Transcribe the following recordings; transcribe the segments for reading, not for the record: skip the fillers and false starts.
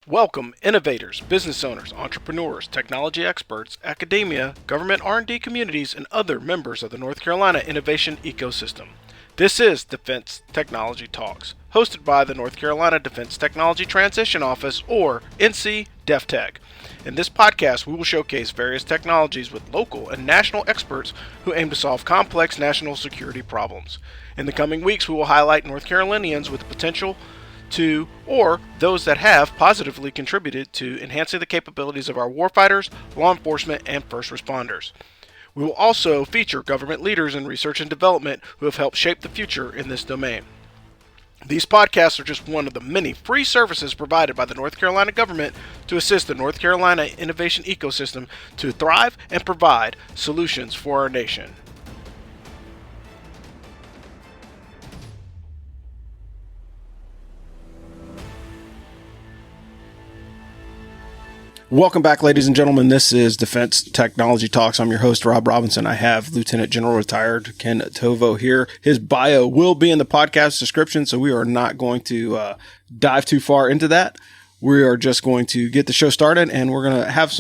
Welcome, innovators, business owners, entrepreneurs, technology experts, academia, government R&D communities, and other members of the North Carolina innovation ecosystem. This is Defense Technology Talks, hosted by the North Carolina Defense Technology Transition Office, or NC DefTech. In this podcast, we will showcase various technologies with local and national experts who aim to solve complex national security problems. In the coming weeks, we will highlight North Carolinians with the potential to, or those that have positively contributed to enhancing the capabilities of our warfighters, law enforcement, and first responders. We will also feature government leaders in research and development who have helped shape the future in this domain. These podcasts are just one of the many free services provided by the North Carolina government to assist the North Carolina innovation ecosystem to thrive and provide solutions for our nation. Welcome back, ladies and gentlemen. This is Defense Technology Talks. I'm your host, Rob Robinson. I have Lieutenant General Retired Kenneth Tovo here. His bio will be in the podcast description, so we are not going to dive too far into that. We are just going to get the show started, and we're going to have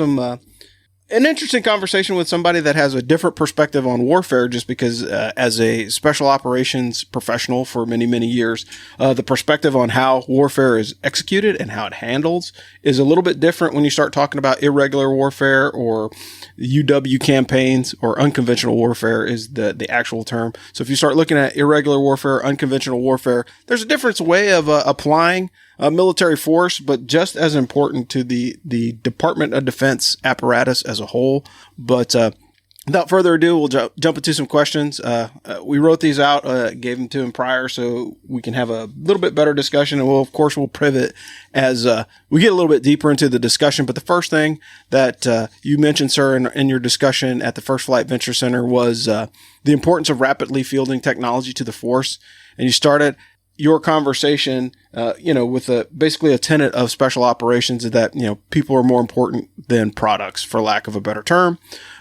an interesting conversation with somebody that has a different perspective on warfare, just because as a special operations professional for many, many years, the perspective on how warfare is executed and how it handles is a little bit different when you start talking about irregular warfare or UW campaigns, or unconventional warfare is the actual term. So if you start looking at irregular warfare, unconventional warfare, there's a different way of applying military force, but just as important to the Department of Defense apparatus as a whole. But without further ado, we'll jump into some questions. We wrote these out, gave them to him prior, so we can have a little bit better discussion. And we'll pivot as we get a little bit deeper into the discussion. But the first thing that you mentioned, sir, in your discussion at the First Flight Venture Center was the importance of rapidly fielding technology to the force. And you started your conversation, with basically a tenet of special operations that, people are more important than products, for lack of a better term.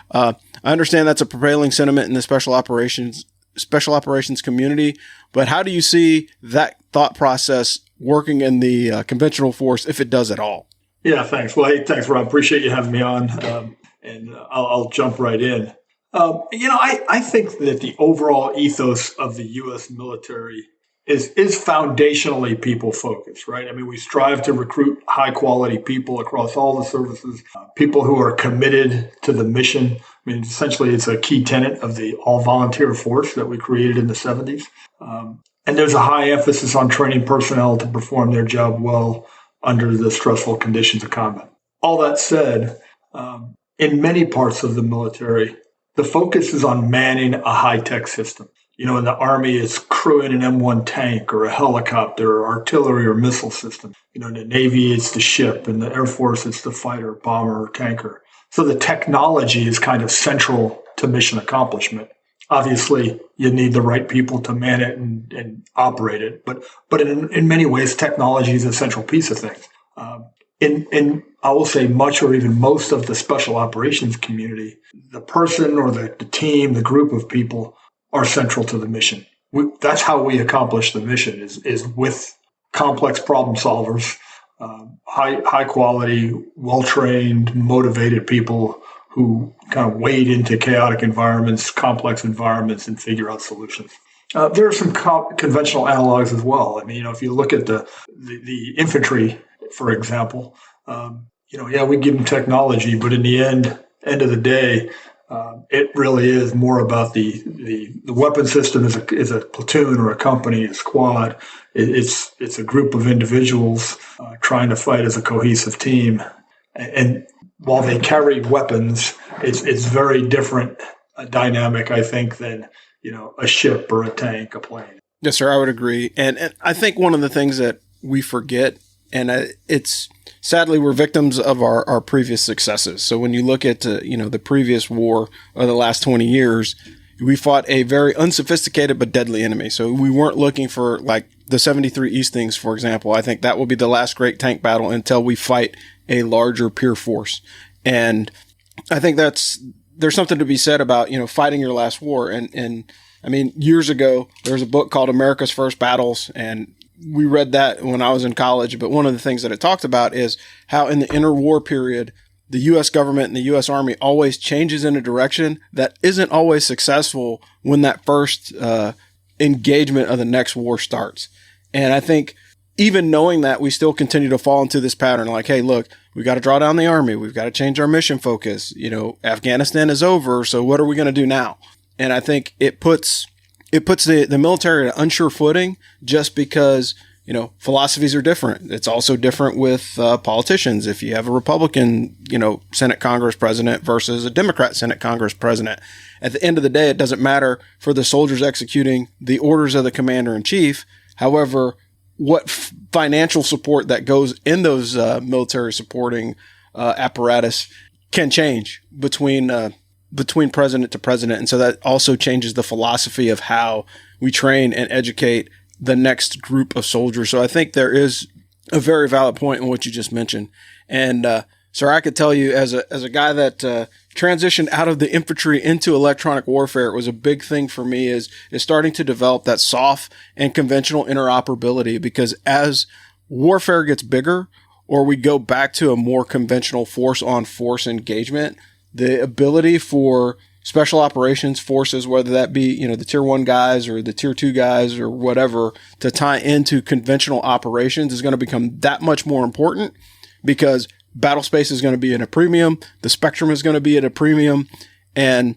I understand that's a prevailing sentiment in the special operations community, but how do you see that thought process working in the conventional force, if it does at all? Yeah, thanks. Well, hey, thanks, Rob. Appreciate you having me on, and I'll jump right in. I think that the overall ethos of the U.S. military is foundationally people focused, right? I mean, we strive to recruit high quality people across all the services, people who are committed to the mission. I mean, essentially, it's a key tenet of the all volunteer force that we created in the 70s. And there's a high emphasis on training personnel to perform their job well under the stressful conditions of combat. All that said, in many parts of the military, the focus is on manning a high-tech system. In the Army, it's crewing an M1 tank or a helicopter or artillery or missile system. In the Navy, it's the ship. In the Air Force, it's the fighter, bomber, or tanker. So the technology is kind of central to mission accomplishment. Obviously, you need the right people to man it and operate it. But in many ways, technology is a central piece of things. In I will say much or even most of the special operations community, the person or the team, the group of people are central to the mission. That's how we accomplish the mission is with complex problem solvers, high quality, well-trained, motivated people who kind of wade into chaotic environments, complex environments, and figure out solutions. There are some conventional analogs as well. I mean, if you look at the infantry, for example, we give them technology, but in the end of the day, it really is more about the weapon system is a platoon or a company, a squad. It's a group of individuals trying to fight as a cohesive team. And while they carry weapons, it's very different dynamic, I think, than a ship or a tank, a plane. Yes, sir, I would agree. And I think one of the things that we forget, and it's sadly we're victims of our previous successes. So when you look at the previous war of the last 20 years, we fought a very unsophisticated but deadly enemy. So we weren't looking for like the 73 Eastings, for example. I think that will be the last great tank battle until we fight a larger peer force. And I think there's something to be said about fighting your last war. And I mean, years ago there was a book called America's First Battles, and we read that when I was in college, but one of the things that it talked about is how in the interwar period, the U.S. government and the U.S. Army always changes in a direction that isn't always successful when that first engagement of the next war starts. And I think even knowing that, we still continue to fall into this pattern like, hey, look, we got to draw down the Army. We've got to change our mission focus. Afghanistan is over. So what are we going to do now? And I think it puts the military at an unsure footing just because, philosophies are different. It's also different with politicians. If you have a Republican, Senate Congress president versus a Democrat Senate Congress president, at the end of the day, it doesn't matter for the soldiers executing the orders of the commander in chief. However, what financial support that goes in those military supporting apparatus can change between president to president. And so that also changes the philosophy of how we train and educate the next group of soldiers. So I think there is a very valid point in what you just mentioned. And, sir, I could tell you as a guy that transitioned out of the infantry into electronic warfare, it was a big thing for me is starting to develop that soft and conventional interoperability, because as warfare gets bigger or we go back to a more conventional force on force engagement, the ability for special operations forces, whether that be, the tier 1 guys or the tier 2 guys or whatever, to tie into conventional operations is going to become that much more important, because battle space is going to be at a premium. The spectrum is going to be at a premium. And,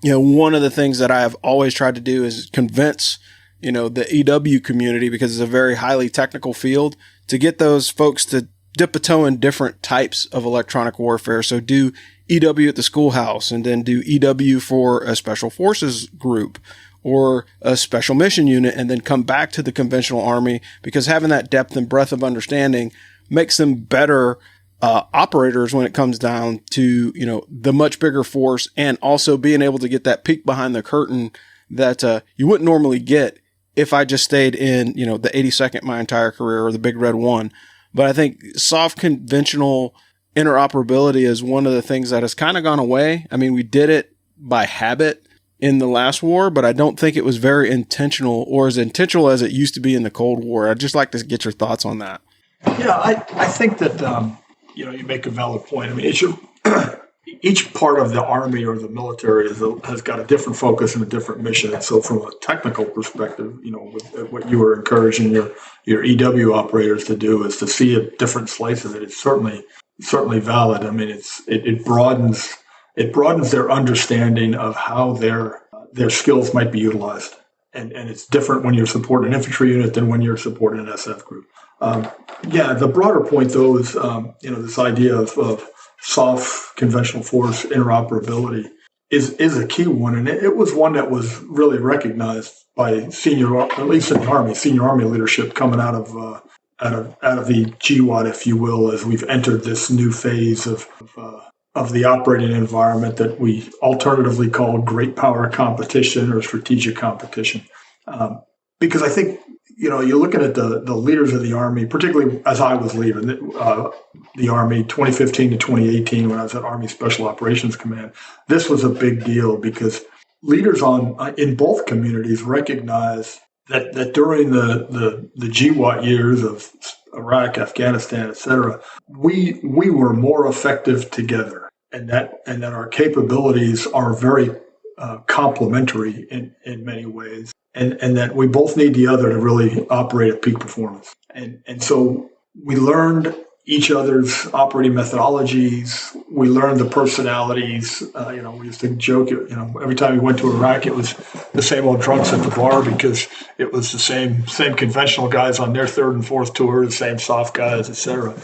one of the things that I have always tried to do is convince, the EW community, because it's a very highly technical field, to get those folks to dip a toe in different types of electronic warfare. So do EW at the schoolhouse, and then do EW for a special forces group or a special mission unit, and then come back to the conventional Army, because having that depth and breadth of understanding makes them better operators when it comes down to, the much bigger force, and also being able to get that peek behind the curtain that you wouldn't normally get if I just stayed in, the 82nd my entire career, or the Big Red 1. But I think soft conventional interoperability is one of the things that has kind of gone away. I mean, we did it by habit in the last war, but I don't think it was very intentional, or as intentional as it used to be in the Cold War. I'd just like to get your thoughts on that. Yeah, I think that, you make a valid point. I mean, each part of the Army or the military has got a different focus and a different mission. And so from a technical perspective, what you were encouraging your EW operators to do is to see a different slice of it. It's certainly valid. I mean, it broadens their understanding of how their skills might be utilized. And it's different when you're supporting an infantry unit than when you're supporting an SF group. The broader point, though, is, this idea of soft conventional force interoperability is a key one. And it was one that was really recognized by senior, at least in the Army, senior Army leadership coming out of the GWAT, if you will, as we've entered this new phase of the operating environment that we alternatively call great power competition or strategic competition. Because I think, you're looking at the leaders of the Army, particularly as I was leaving the Army 2015 to 2018 when I was at Army Special Operations Command. This was a big deal because leaders in both communities recognized that during the GWAT years of Iraq, Afghanistan, et cetera, we were more effective together, and that our capabilities are very complementary in many ways. And that we both need the other to really operate at peak performance. And so we learned each other's operating methodologies. We learned the personalities. We used to joke, every time we went to Iraq, it was the same old drunks at the bar because it was the same conventional guys on their third and fourth tour, the same soft guys, et cetera.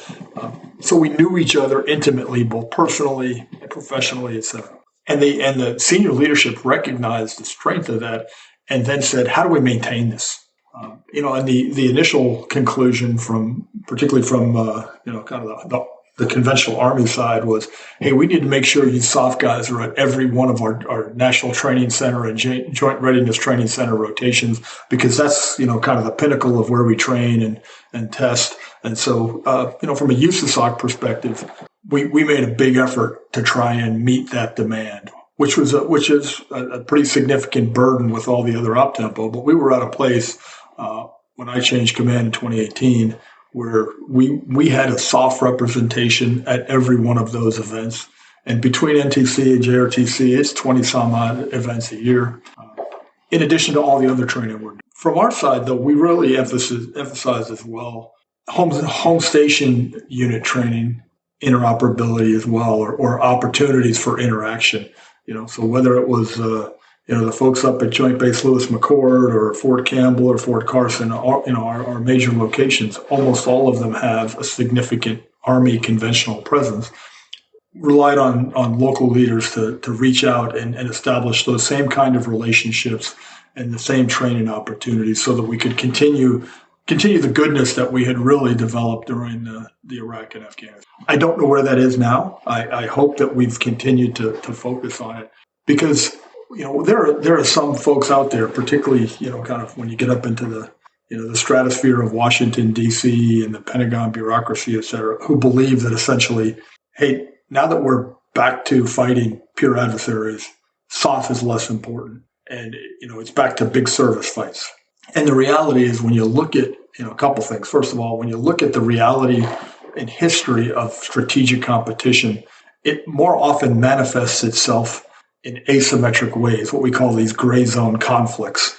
So we knew each other intimately, both personally and professionally, et cetera. And the senior leadership recognized the strength of that, and then said, how do we maintain this? And the initial conclusion particularly from kind of the conventional Army side was, hey, we need to make sure you soft guys are at every one of our National Training Center and Joint Readiness Training Center rotations, because that's, kind of the pinnacle of where we train and test. And so, from a USASOC perspective, we made a big effort to try and meet that demand, which is a pretty significant burden with all the other op tempo. But we were at a place when I changed command in 2018, where we had a soft representation at every one of those events. And between NTC and JRTC, it's 20 some odd events a year, in addition to all the other training we're doing. From our side, though, we really emphasize as well home station unit training, interoperability as well, or opportunities for interaction. So whether it was the folks up at Joint Base Lewis McChord or Fort Campbell or Fort Carson, our major locations, almost all of them have a significant Army conventional presence. Relied on local leaders to reach out and establish those same kind of relationships and the same training opportunities so that we could continue the goodness that we had really developed during the Iraq and Afghanistan. I don't know where that is now. I hope that we've continued to focus on it because, there are some folks out there, particularly, kind of when you get up into the stratosphere of Washington, D.C. and the Pentagon bureaucracy, et cetera, who believe that essentially, hey, now that we're back to fighting pure adversaries, SOF is less important. And, it's back to big service fights. And the reality is when you look at, a couple things. First of all, when you look at the reality and history of strategic competition, it more often manifests itself in asymmetric ways, what we call these gray zone conflicts.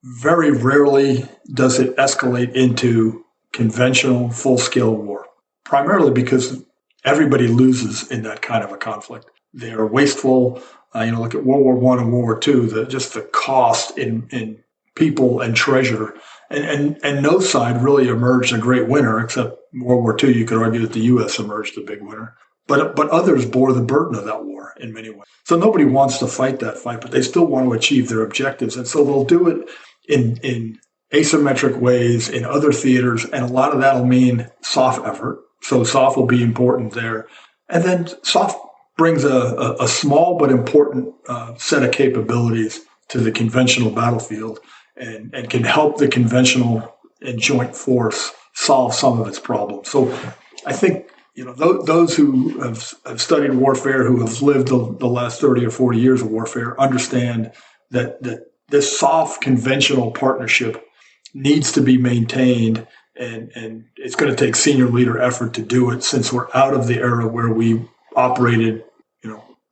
Very rarely does it escalate into conventional full-scale war, primarily because everybody loses in that kind of a conflict. They are wasteful. Look at World War I and World War II, just the cost in people and treasure. And no side really emerged a great winner, except World War II. You could argue that the U.S. emerged a big winner. But others bore the burden of that war in many ways. So nobody wants to fight that fight, but they still want to achieve their objectives. And so they'll do it in asymmetric ways in other theaters. And a lot of that will mean SOF effort. So SOF will be important there. And then SOF brings a small but important set of capabilities to the conventional battlefield and can help the conventional and joint force solve some of its problems. So I think, those who have studied warfare, who have lived the last 30 or 40 years of warfare, understand that this SOF conventional partnership needs to be maintained. And it's going to take senior leader effort to do it since we're out of the era where we operated,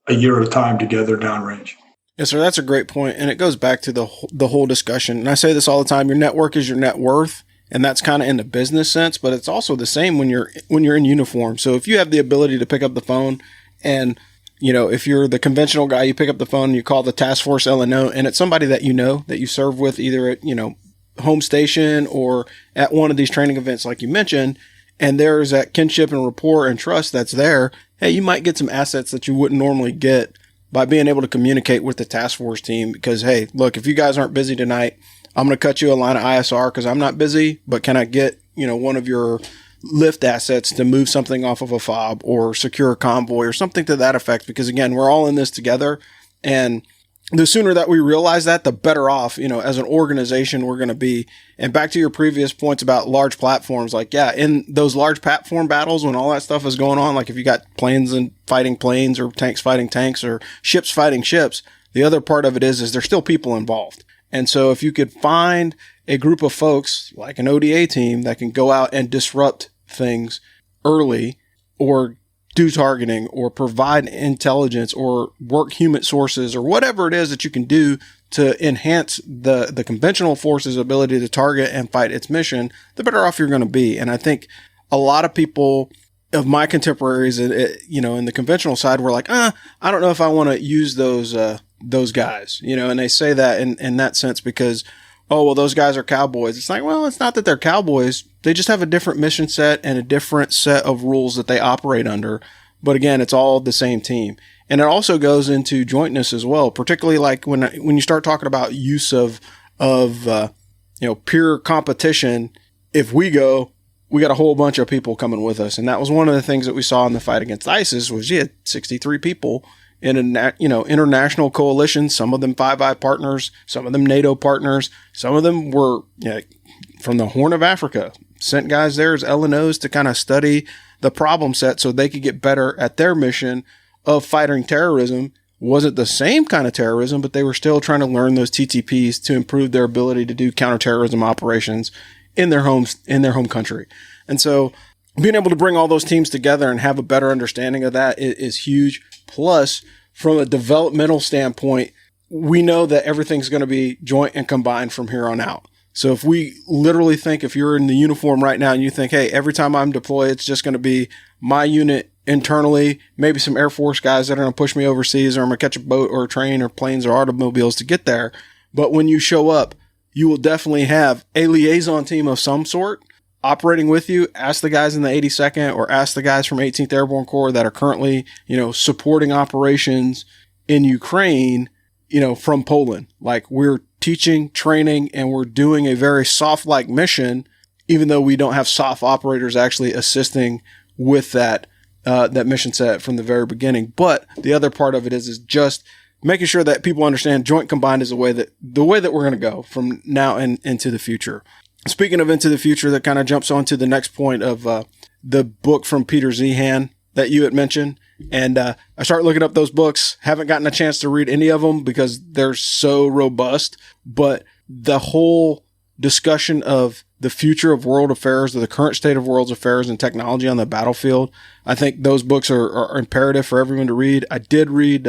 a year at a time together downrange. Yes, sir. That's a great point. And it goes back to the whole discussion. And I say this all the time, your network is your net worth. And that's kind of in the business sense, but it's also the same when you're in uniform. So if you have the ability to pick up the phone and, if you're the conventional guy, you pick up the phone and you call the task force LNO and it's somebody that that you serve with either at, home station or at one of these training events like you mentioned, and there's that kinship and rapport and trust that's there, hey, you might get some assets that you wouldn't normally get by being able to communicate with the task force team because, hey, look, if you guys aren't busy tonight, I'm going to cut you a line of ISR because I'm not busy, but can I get, one of your lift assets to move something off of a fob or secure a convoy or something to that effect? Because again, we're all in this together, and the sooner that we realize that, the better off, as an organization we're going to be. And back to your previous points about large platforms, in those large platform battles, when all that stuff is going on, like if you got planes and fighting planes or tanks fighting tanks or ships fighting ships, the other part of it is there's still people involved. And so if you could find a group of folks like an ODA team that can go out and disrupt things early or do targeting or provide intelligence or work human sources or whatever it is that you can do to enhance the conventional force's ability to target and fight its mission, the better off you're going to be. And I think a lot of people of my contemporaries, in the conventional side, were like, I don't know if I want to use those guys, and they say that in that sense because, oh, well, those guys are cowboys. It's like, well, it's not that they're cowboys. They just have a different mission set and a different set of rules that they operate under. But again, it's all the same team. And it also goes into jointness as well, particularly like when you start talking about use of pure competition. If we go, we got a whole bunch of people coming with us. And that was one of the things that we saw in the fight against ISIS was you had 63 people in a international coalition, some of them Five Eye partners, some of them NATO partners, some of them were from the Horn of Africa, sent guys there as LNOs to kind of study the problem set so they could get better at their mission of fighting terrorism wasn't the same kind of terrorism, but they were still trying to learn those TTPs to improve their ability to do counterterrorism operations in their homes, in their home country. And so being able to bring all those teams together and have a better understanding of that is huge. Plus, from a developmental standpoint, we know that everything's going to be joint and combined from here on out. So if we literally think, if you're in the uniform right now and you think, hey, every time I'm deployed, it's just going to be my unit internally, maybe some Air Force guys that are going to push me overseas, or I'm going to catch a boat or a train or planes or automobiles to get there. But when you show up, you will definitely have a liaison team of some sort operating with you. Ask the guys in the 82nd or ask the guys from 18th Airborne Corps that are currently, supporting operations in Ukraine, from Poland. Like, we're teaching, training, and we're doing a very soft-like mission, even though we don't have soft operators actually assisting with that mission set from the very beginning. But the other part of it is just making sure that people understand joint combined is the way that we're going to go from now and into the future. Speaking of into the future, that kind of jumps on to the next point of the book from Peter Zehan that you had mentioned. And I started looking up those books. Haven't gotten a chance to read any of them because they're so robust. But the whole discussion of the future of world affairs, or the current state of world affairs and technology on the battlefield, I think those books are imperative for everyone to read. I did read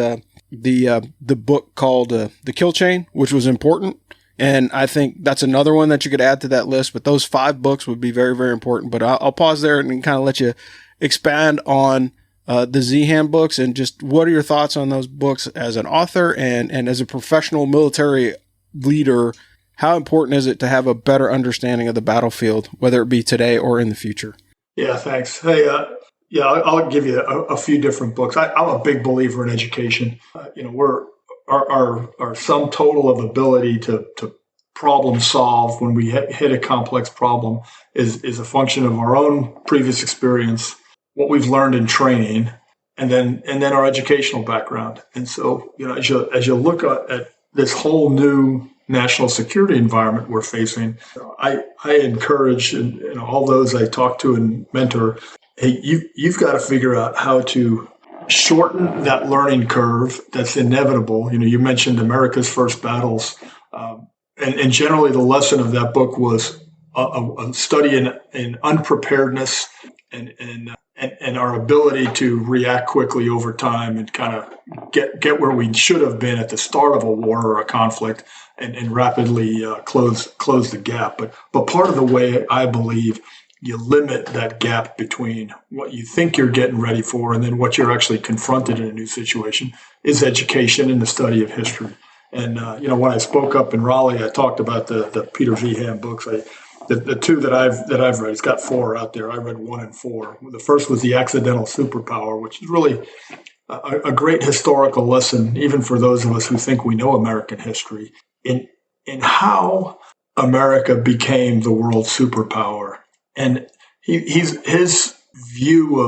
the book called The Kill Chain, which was important. And I think that's another one that you could add to that list. But those 5 books would be very, very important. But I'll pause there and kind of let you expand on the Zehan books, and just what are your thoughts on those books as an author and as a professional military leader? How important is it to have a better understanding of the battlefield, whether it be today or in the future? Yeah, thanks. Hey, I'll give you a few different books. I'm a big believer in education. Our sum total of ability to problem solve when we hit a complex problem is a function of our own previous experience, what we've learned in training, and then our educational background. And so, as you look at this whole new national security environment we're facing, I encourage all those I talk to and mentor, hey, you've got to figure out how to shorten that learning curve that's inevitable. You mentioned America's First Battles, and generally the lesson of that book was a study in unpreparedness and our ability to react quickly over time and kind of get where we should have been at the start of a war or a conflict, and rapidly close the gap. But part of the way I believe you limit that gap between what you think you're getting ready for and then what you're actually confronted in a new situation is education and the study of history. And when I spoke up in Raleigh, I talked about the Peter Zehan books. The 2 that I've read, it's got 4 out there. I read 1 and 4. The first was The Accidental Superpower, which is really a great historical lesson, even for those of us who think we know American history, in how America became the world superpower. And his view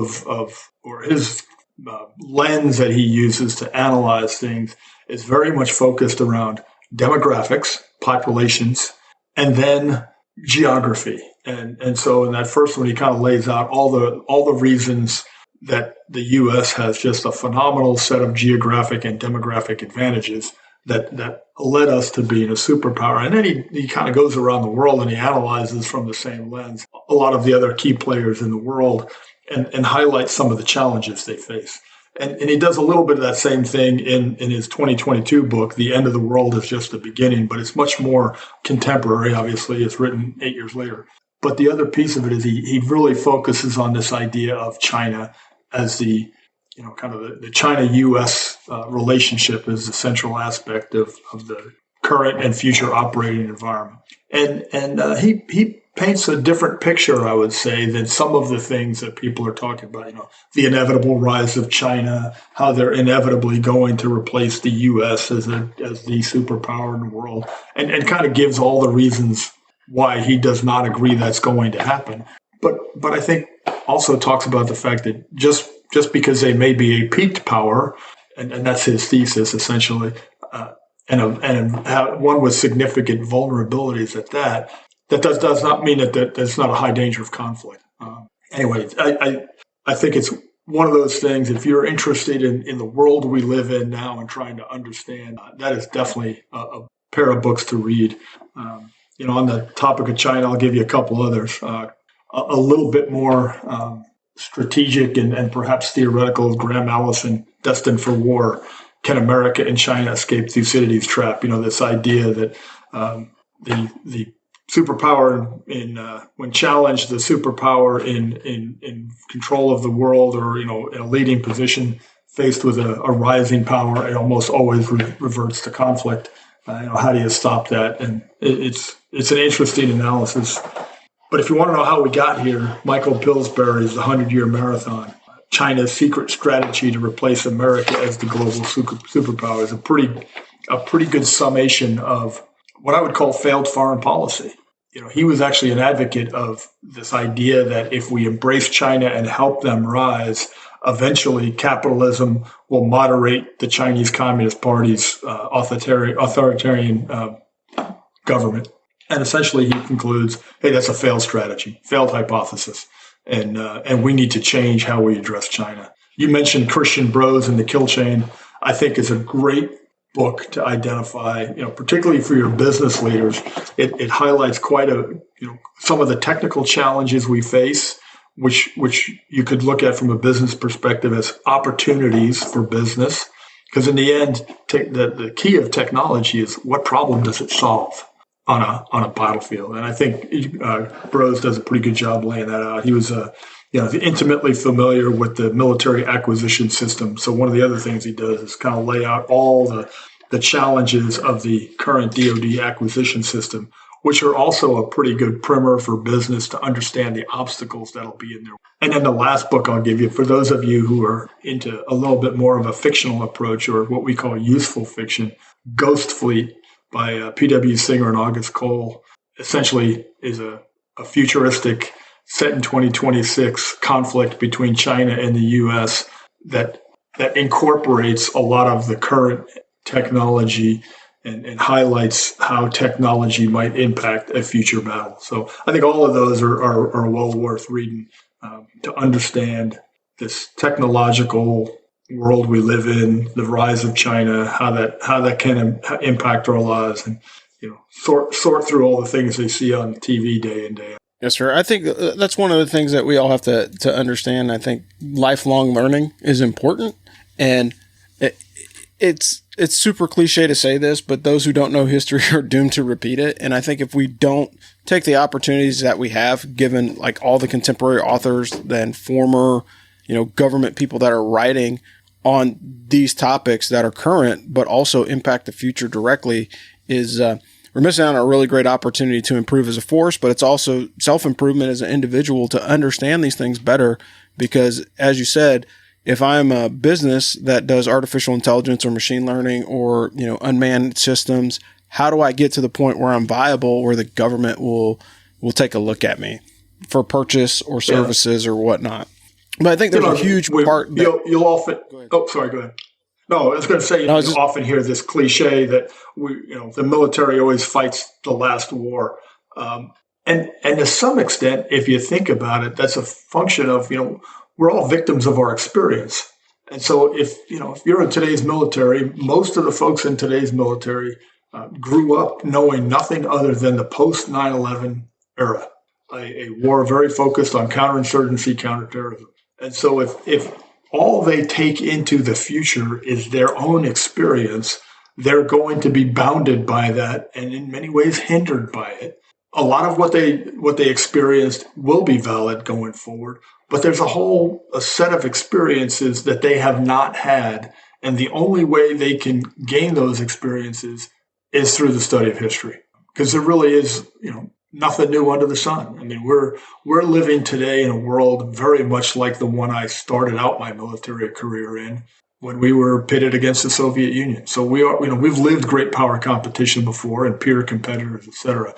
or his lens that he uses to analyze things is very much focused around demographics, populations, and then geography. And so in that first one, he kind of lays out all the reasons that the U.S. has just a phenomenal set of geographic and demographic advantages that led us to being a superpower. And then he kind of goes around the world and he analyzes from the same lens a lot of the other key players in the world and highlights some of the challenges they face. And he does a little bit of that same thing in his 2022 book, The End of the World is Just the Beginning, but it's much more contemporary. Obviously, it's written 8 years later. But the other piece of it is he really focuses on this idea of China as the kind of the China-U.S. relationship is the central aspect of the current and future operating environment. And he paints a different picture, I would say, than some of the things that people are talking about. The inevitable rise of China, how they're inevitably going to replace the U.S. as the superpower in the world, and kind of gives all the reasons why he does not agree that's going to happen. But I think also talks about the fact that just because they may be a peaked power, and that's his thesis essentially, and one with significant vulnerabilities at that does not mean that there's not a high danger of conflict. Anyway, I think it's one of those things, if you're interested in the world we live in now and trying to understand, that is definitely a pair of books to read. On the topic of China, I'll give you a couple others. A little bit more strategic and perhaps theoretical, Graham Allison, Destined for War. Can America and China escape Thucydides' trap? This idea that the superpower when challenged, the superpower in control of the world or in a leading position faced with a rising power, it almost always reverts to conflict. How do you stop that? And it's an interesting analysis. But if you want to know how we got here, Michael Pillsbury's The 100-Year Marathon, China's Secret Strategy to Replace America as the Global Superpower, is a pretty good summation of what I would call failed foreign policy. He was actually an advocate of this idea that if we embrace China and help them rise, eventually capitalism will moderate the Chinese Communist Party's authoritarian government. And essentially he concludes, hey, that's a failed strategy, failed hypothesis. And we need to change how we address China. You mentioned Christian Brose and The Kill Chain, I think is a great book to identify, particularly for your business leaders. It highlights some of the technical challenges we face, which you could look at from a business perspective as opportunities for business. Because in the end, the key of technology is what problem does it solve on a battlefield? And I think Brose does a pretty good job laying that out. He was intimately familiar with the military acquisition system. So one of the other things he does is kind of lay out all the challenges of the current DoD acquisition system, which are also a pretty good primer for business to understand the obstacles that'll be in there. And then the last book I'll give you, for those of you who are into a little bit more of a fictional approach or what we call useful fiction, Ghost Fleet by P.W. Singer and August Cole, essentially is a futuristic set in 2026 conflict between China and the U.S. that incorporates a lot of the current technology and highlights how technology might impact a future battle. So I think all of those are well worth reading to understand this technological world we live in, the rise of China, how that can impact our lives, and sort through all the things they see on TV day in day out. Yes, sir. I think that's one of the things that we all have to understand. I think lifelong learning is important, and it's super cliche to say this, but those who don't know history are doomed to repeat it. And I think if we don't take the opportunities that we have, given like all the contemporary authors and former, government people that are writing on these topics that are current, but also impact the future directly, is we're missing out on a really great opportunity to improve as a force, but it's also self-improvement as an individual to understand these things better. Because as you said, if I'm a business that does artificial intelligence or machine learning or, unmanned systems, how do I get to the point where I'm viable, where the government will take a look at me for purchase or services or whatnot? But I think there's a huge part. You'll often. Oh, sorry. Go ahead. No, I was going to say you often hear this cliche that the military always fights the last war, and to some extent, if you think about it, that's a function of we're all victims of our experience. And so if you're in today's military, most of the folks in today's military grew up knowing nothing other than the post 9/11 era, a war very focused on counterinsurgency, counterterrorism. And so if all they take into the future is their own experience, they're going to be bounded by that and in many ways hindered by it. A lot of what they experienced will be valid going forward, but there's a set of experiences that they have not had, and the only way they can gain those experiences is through the study of history, because there really is, nothing new under the sun. I mean, we're living today in a world very much like the one I started out my military career in, when we were pitted against the Soviet Union. So we've lived great power competition before and peer competitors, et cetera.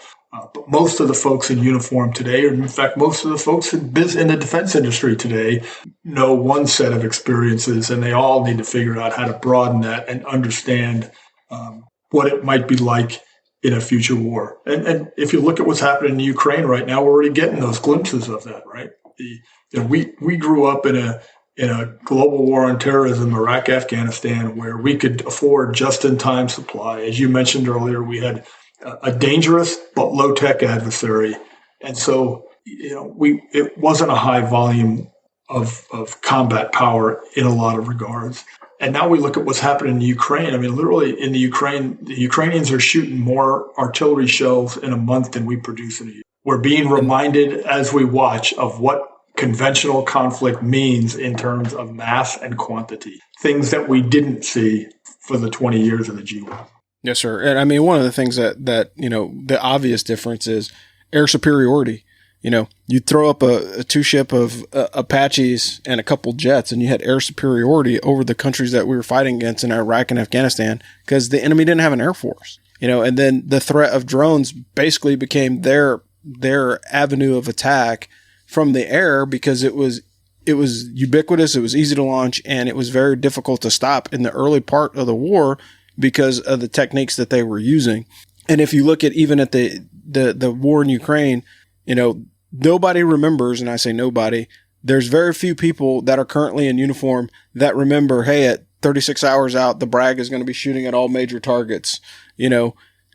But most of the folks in uniform today, or in fact, most of the folks in the defense industry today, know one set of experiences, and they all need to figure out how to broaden that and understand what it might be like in a future war. And if you look at what's happening in Ukraine right now, we're already getting those glimpses of that, right? We grew up in in a global war on terrorism, Iraq, Afghanistan, where we could afford just-in-time supply. As you mentioned earlier, we had a dangerous but low-tech adversary. And so, it wasn't a high volume of combat power in a lot of regards. And now we look at what's happening in Ukraine. I mean, literally in the Ukrainians are shooting more artillery shells in a month than we produce in a year. We're being reminded as we watch of what conventional conflict means in terms of mass and quantity, things that we didn't see for the 20 years of the G1. Yes, sir. And I mean, one of the things that the obvious difference is air superiority. You throw up a two-ship of Apaches and a couple jets, and you had air superiority over the countries that we were fighting against in Iraq and Afghanistan because the enemy didn't have an air force. And then the threat of drones basically became their avenue of attack from the air because it was ubiquitous, it was easy to launch, and it was very difficult to stop in the early part of the war because of the techniques that they were using. And if you look at even at the war in Ukraine, nobody remembers, and I say nobody, there's very few people that are currently in uniform that remember, hey, at 36 hours out, the Bragg is going to be shooting at all major targets.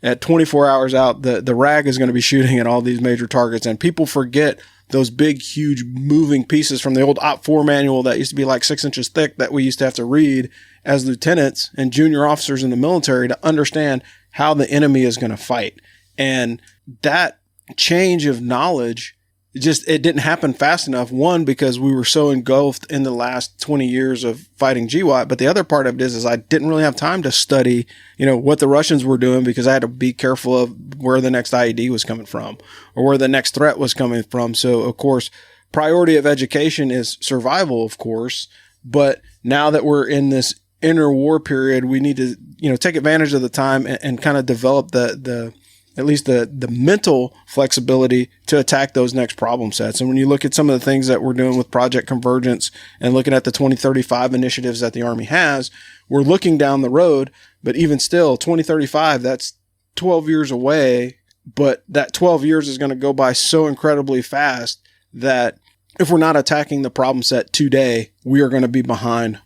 At 24 hours out, the RAG is going to be shooting at all these major targets. And people forget those big, huge moving pieces from the old Op 4 manual that used to be like 6 inches thick that we used to have to read as lieutenants and junior officers in the military to understand how the enemy is going to fight. And that change of knowledge, it didn't happen fast enough. One, because we were so engulfed in the last 20 years of fighting GWOT. But the other part of it is I didn't really have time to study, what the Russians were doing because I had to be careful of where the next IED was coming from or where the next threat was coming from. So, of course, priority of education is survival, of course. But now that we're in this interwar period, we need to, take advantage of the time and kind of develop at least the mental flexibility to attack those next problem sets. And when you look at some of the things that we're doing with Project Convergence and looking at the 2035 initiatives that the Army has, we're looking down the road, but even still 2035, that's 12 years away, but that 12 years is going to go by so incredibly fast that if we're not attacking the problem set today, we are going to be behind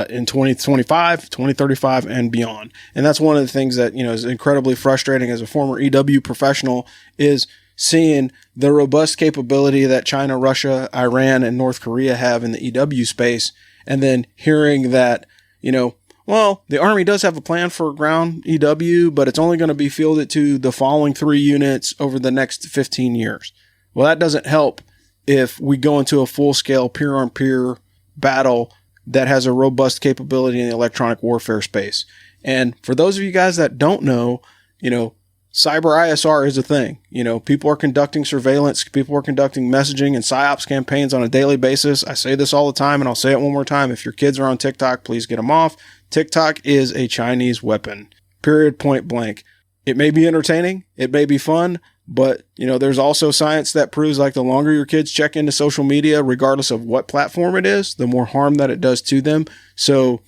in 2025, 2035, and beyond. And that's one of the things that, is incredibly frustrating as a former EW professional is seeing the robust capability that China, Russia, Iran, and North Korea have in the EW space. And then hearing that, the Army does have a plan for ground EW, but it's only going to be fielded to the following 3 units over the next 15 years. Well, that doesn't help if we go into a full-scale peer-on-peer battle that has a robust capability in the electronic warfare space. And for those of you guys that don't know, cyber ISR is a thing. People are conducting surveillance, people are conducting messaging and PSYOPs campaigns on a daily basis. I say this all the time, and I'll say it one more time. If your kids are on TikTok, please get them off. TikTok is a Chinese weapon. Period, point blank. It may be entertaining, it may be fun, but, there's also science that proves like the longer your kids check into social media, regardless of what platform it is, the more harm that it does to them. So,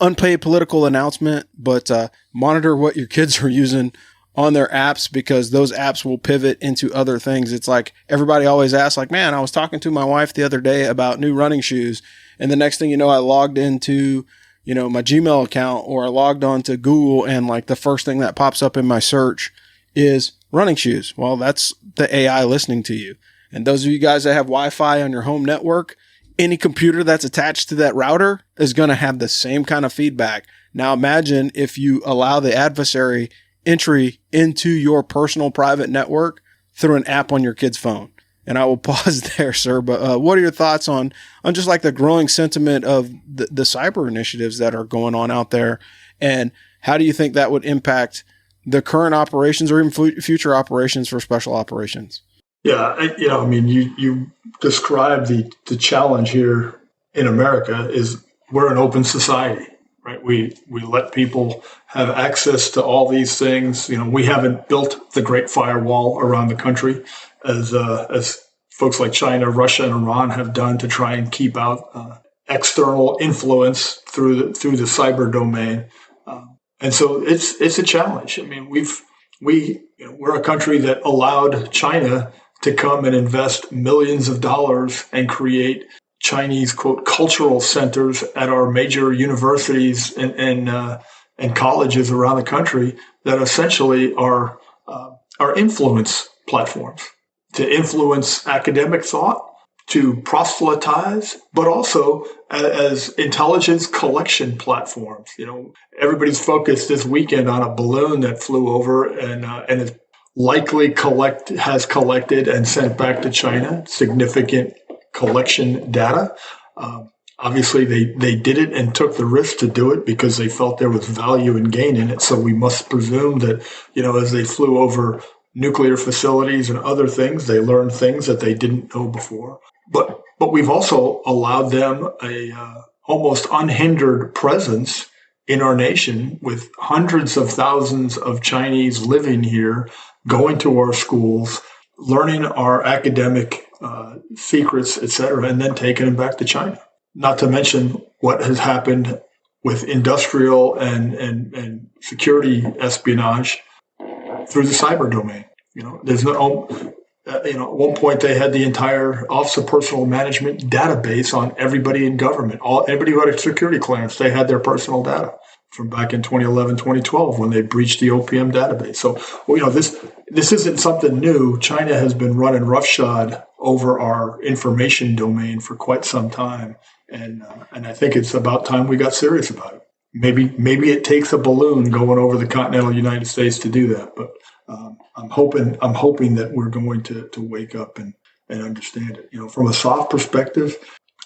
unpaid political announcement, but monitor what your kids are using on their apps because those apps will pivot into other things. It's like everybody always asks like, man, I was talking to my wife the other day about new running shoes. And the next thing you know, I logged into my Gmail account or I logged on to Google and like the first thing that pops up in my search is running shoes. Well, that's the AI listening to you. And those of you guys that have Wi-Fi on your home network, any computer that's attached to that router is going to have the same kind of feedback. Now imagine if you allow the adversary entry into your personal private network through an app on your kid's phone. And I will pause there, sir. But what are your thoughts on just like the growing sentiment of the cyber initiatives that are going on out there? And how do you think that would impact the current operations or even future operations for special operations? Yeah, you described the challenge here in America is we're an open society, right? We let people have access to all these things. We haven't built the great firewall around the country as folks like China, Russia, and Iran have done to try and keep out external influence through the cyber domain. And so it's a challenge. I mean, we're a country that allowed China to come and invest millions of dollars and create Chinese, quote, cultural centers at our major universities and colleges around the country that essentially are influence platforms to influence academic thought, to proselytize, but also as intelligence collection platforms. Everybody's focused this weekend on a balloon that flew over and is likely has collected and sent back to China significant collection data. Obviously, they did it and took the risk to do it because they felt there was value and gain in it. So we must presume that, as they flew over nuclear facilities and other things, they learned things that they didn't know before. But we've also allowed them a almost unhindered presence in our nation with hundreds of thousands of Chinese living here, going to our schools, learning our academic secrets, et cetera, and then taking them back to China. Not to mention what has happened with industrial and security espionage through the cyber domain. There's no, at one point they had the entire Office of Personnel Management database on everybody in government. Everybody who had a security clearance, they had their personal data from back in 2011, 2012 when they breached the OPM database. So, this isn't something new. China has been running roughshod over our information domain for quite some time. And I think it's about time we got serious about it. Maybe it takes a balloon going over the continental United States to do that. But I'm hoping that we're going to wake up and understand it. From a soft perspective,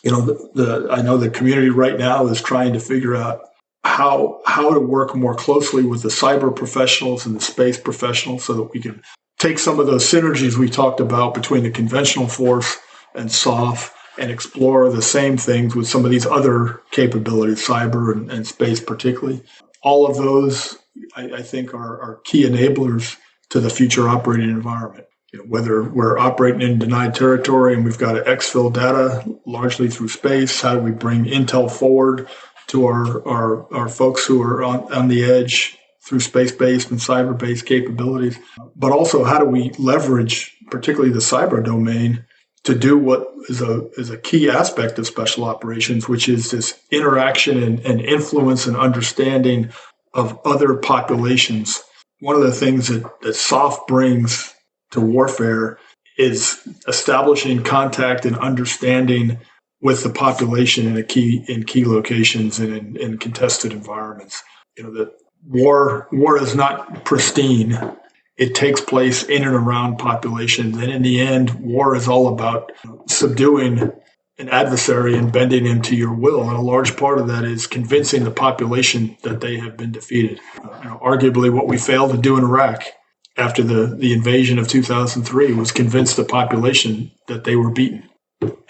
I know the community right now is trying to figure out how to work more closely with the cyber professionals and the space professionals so that we can take some of those synergies we talked about between the conventional force and SOF and explore the same things with some of these other capabilities, cyber and space particularly. All of those, I think, are key enablers to the future operating environment. Whether we're operating in denied territory and we've got to exfil data largely through space, how do we bring intel forward to our folks who are on the edge through space-based and cyber-based capabilities, but also how do we leverage particularly the cyber domain to do what is a key aspect of special operations, which is this interaction and influence and understanding of other populations. One of the things that SOF brings to warfare is establishing contact and understanding with the population in key locations and in contested environments. That war is not pristine. It takes place in and around populations. And in the end, war is all about subduing an adversary and bending him to your will. And a large part of that is convincing the population that they have been defeated. Arguably what we failed to do in Iraq after the invasion of 2003 was convince the population that they were beaten.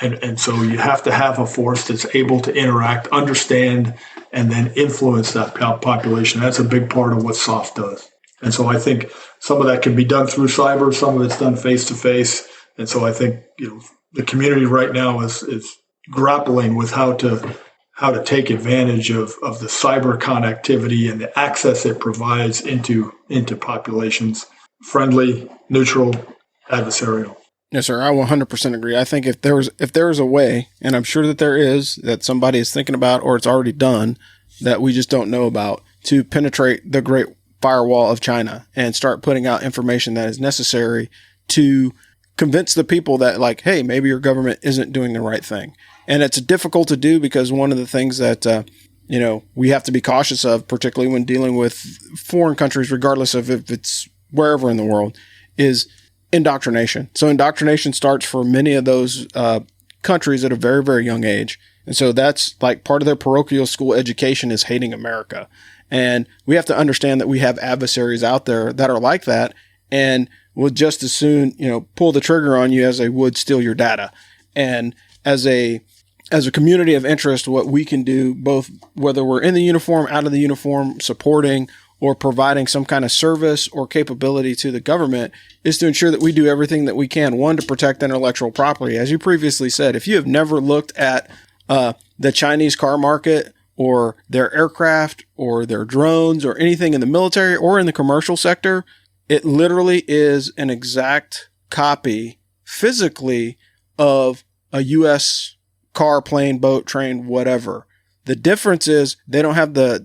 And so you have to have a force that's able to interact, understand, and then influence that population. That's a big part of what SOF does. And so I think some of that can be done through cyber, some of it's done face-to-face. And so I think the community right now is grappling with how to take advantage of the cyber connectivity and the access it provides into populations, friendly, neutral, adversarial. Yes, sir. I 100% agree. I think if there's a way, and I'm sure that there is, that somebody is thinking about or it's already done that we just don't know about, to penetrate the Great Firewall of China and start putting out information that is necessary to convince the people that, like, hey, maybe your government isn't doing the right thing. And it's difficult to do because one of the things that, we have to be cautious of, particularly when dealing with foreign countries, regardless of if it's wherever in the world, is indoctrination. So indoctrination starts for many of those countries at a very, very young age. And so that's like part of their parochial school education is hating America. And we have to understand that we have adversaries out there that are like that and will just as soon, pull the trigger on you as they would steal your data. And as a community of interest, what we can do, both whether we're in the uniform, out of the uniform, supporting or providing some kind of service or capability to the government, is to ensure that we do everything that we can. One, to protect intellectual property. As you previously said, if you have never looked at the Chinese car market or their aircraft or their drones or anything in the military or in the commercial sector, it literally is an exact copy physically of a U.S. car, plane, boat, train, whatever. The difference is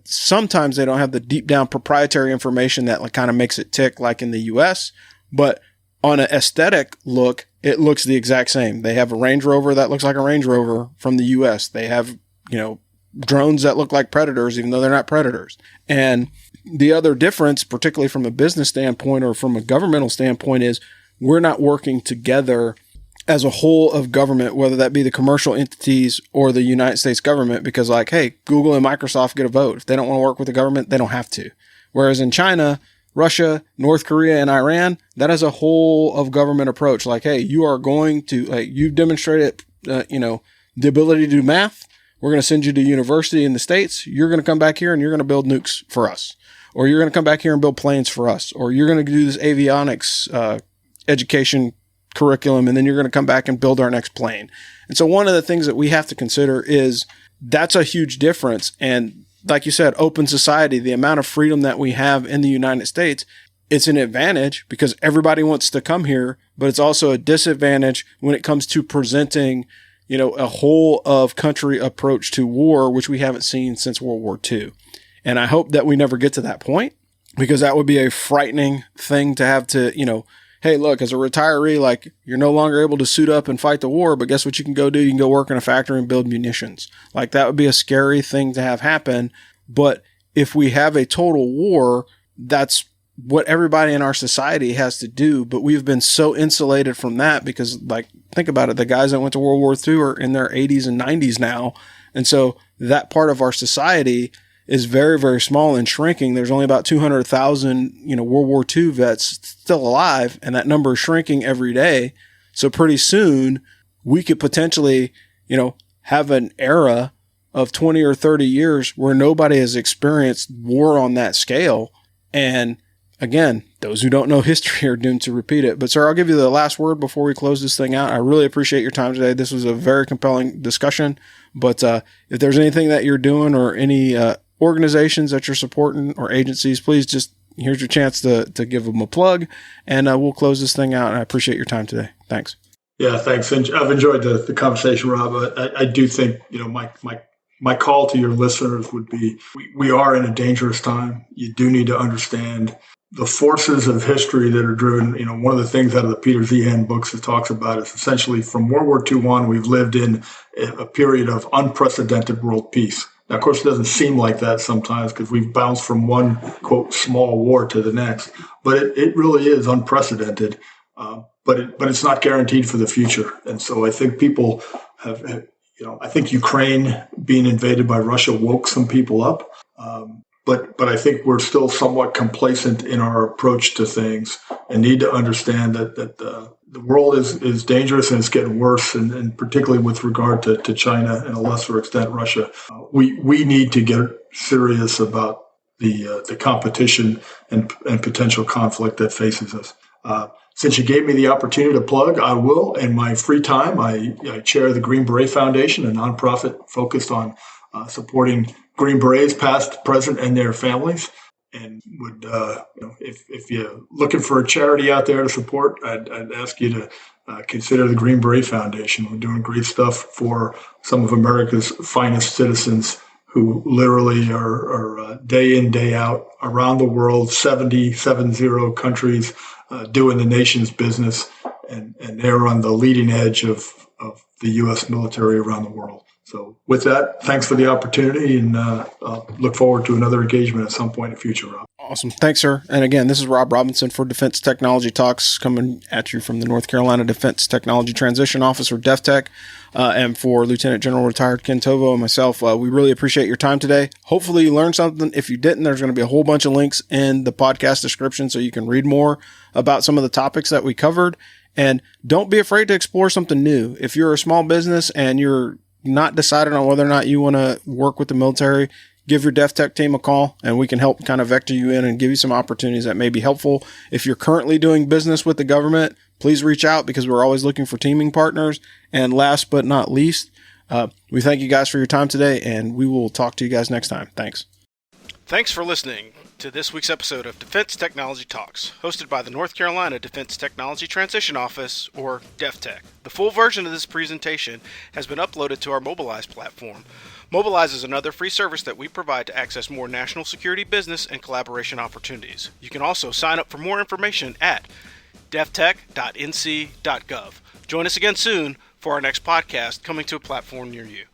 sometimes they don't have the deep down proprietary information that kind of makes it tick like in the US, but on an aesthetic look, it looks the exact same. They have a Range Rover that looks like a Range Rover from the US. They have, drones that look like Predators, even though they're not Predators. And the other difference, particularly from a business standpoint or from a governmental standpoint, is we're not working together as a whole of government, whether that be the commercial entities or the United States government, because hey, Google and Microsoft get a vote. If they don't want to work with the government, they don't have to. Whereas in China, Russia, North Korea, and Iran, that is a whole of government approach. Hey, you are going to, you've demonstrated, the ability to do math. We're going to send you to university in the States. You're going to come back here and you're going to build nukes for us. Or you're going to come back here and build planes for us. Or you're going to do this avionics education curriculum, and then you're going to come back and build our next plane. And so one of the things that we have to consider is that's a huge difference. And like you said, open society, the amount of freedom that we have in the United States, it's an advantage because everybody wants to come here, but it's also a disadvantage when it comes to presenting, a whole of country approach to war, which we haven't seen since World War II. And I hope that we never get to that point, because that would be a frightening thing to have to, hey, look, as a retiree, you're no longer able to suit up and fight the war, but guess what you can go do? You can go work in a factory and build munitions. That would be a scary thing to have happen. But if we have a total war, that's what everybody in our society has to do. But we've been so insulated from that because, think about it, the guys that went to World War II are in their 80s and 90s now. And so that part of our society is very, very small and shrinking. There's only about 200,000, World War II vets still alive, and that number is shrinking every day. So pretty soon we could potentially, have an era of 20 or 30 years where nobody has experienced war on that scale. And again, those who don't know history are doomed to repeat it. But sir, I'll give you the last word before we close this thing out. I really appreciate your time today. This was a very compelling discussion. But if there's anything that you're doing or any organizations that you're supporting or agencies, please here's your chance to give them a plug, and we'll close this thing out. And I appreciate your time today. Thanks. Yeah, thanks. And I've enjoyed the conversation, Rob. I do think, my call to your listeners would be, we are in a dangerous time. You do need to understand the forces of history that are driven. One of the things out of the Peter Zehan books that talks about is essentially from World War II on, we've lived in a period of unprecedented world peace. Now, of course, it doesn't seem like that sometimes because we've bounced from one, quote, small war to the next. But it really is unprecedented. But it's not guaranteed for the future. And so I think people have I think Ukraine being invaded by Russia woke some people up. But I think we're still somewhat complacent in our approach to things and need to understand that the world is dangerous and it's getting worse, and particularly with regard to China and a lesser extent Russia. We need to get serious about the competition and potential conflict that faces us. Since you gave me the opportunity to plug, I will. In my free time, I chair the Green Beret Foundation, a nonprofit focused on supporting Green Berets, past, present, and their families. And would, if you're looking for a charity out there to support, I'd ask you to consider the Green Beret Foundation. We're doing great stuff for some of America's finest citizens who literally are day in, day out around the world, 70 countries, doing the nation's business, and they're on the leading edge of the U.S. military around the world. So with that, thanks for the opportunity, and look forward to another engagement at some point in the future, Rob. Awesome. Thanks, sir. And again, this is Rob Robinson for Defense Technology Talks, coming at you from the North Carolina Defense Technology Transition Office, or DEFTech, and for Lieutenant General Retired Ken Tovo and myself. We really appreciate your time today. Hopefully you learned something. If you didn't, there's going to be a whole bunch of links in the podcast description so you can read more about some of the topics that we covered. And don't be afraid to explore something new. If you're a small business and you're not decided on whether or not you want to work with the military, give your DefTech team a call and we can help kind of vector you in and give you some opportunities that may be helpful. If you're currently doing business with the government, please reach out because we're always looking for teaming partners. And last but not least, we thank you guys for your time today, and we will talk to you guys next time. Thanks. Thanks for listening to this week's episode of Defense Technology Talks, hosted by the North Carolina Defense Technology Transition Office, or DEFTEC. The full version of this presentation has been uploaded to our Mobilize platform. Mobilize is another free service that we provide to access more national security business and collaboration opportunities. You can also sign up for more information at deftech.nc.gov. Join us again soon for our next podcast coming to a platform near you.